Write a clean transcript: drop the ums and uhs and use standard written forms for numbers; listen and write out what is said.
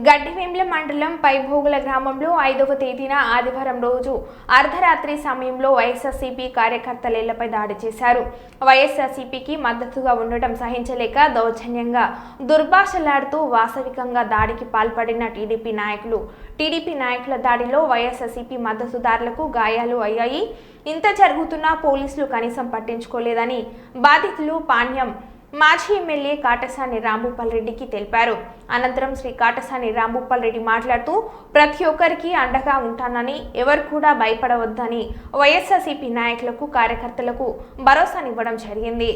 గడ్డివేంబ్ల మండలం పైభోగుల గ్రామంలో 5వ తేదీన ఆదివారం రోజు అర్ధరాత్రి సమయంలో వైఎస్ఆర్సీపీ కార్యకర్తలు ఇళ్లపై దాడి చేశారు. వైఎస్ఆర్సీపీకి మద్దతుగా ఉండటం సహించలేక దౌర్జన్యంగా దుర్భాషలాడుతూ వాస్తవికంగా దాడికి పాల్పడిన టీడీపీ నాయకుల దాడిలో వైఎస్ఆర్సీపీ మద్దతుదారులకు గాయాలు అయ్యాయి. ఇంత జరుగుతున్నా పోలీసులు కనీసం పట్టించుకోలేదని బాధితులు పాణ్యం మాజీ ఎమ్మెల్యే కాటసాని రాంభూపాల్ రెడ్డికి తెలిపారు. అనంతరం శ్రీ కాటసాని రాంభూపాల్ రెడ్డి మాట్లాడుతూ ప్రతి ఒక్కరికి అండగా ఉంటానని, ఎవరు కూడా భయపడవద్దని వైఎస్ఆర్సీపీ నాయకులకు కార్యకర్తలకు భరోసానివ్వడం జరిగింది.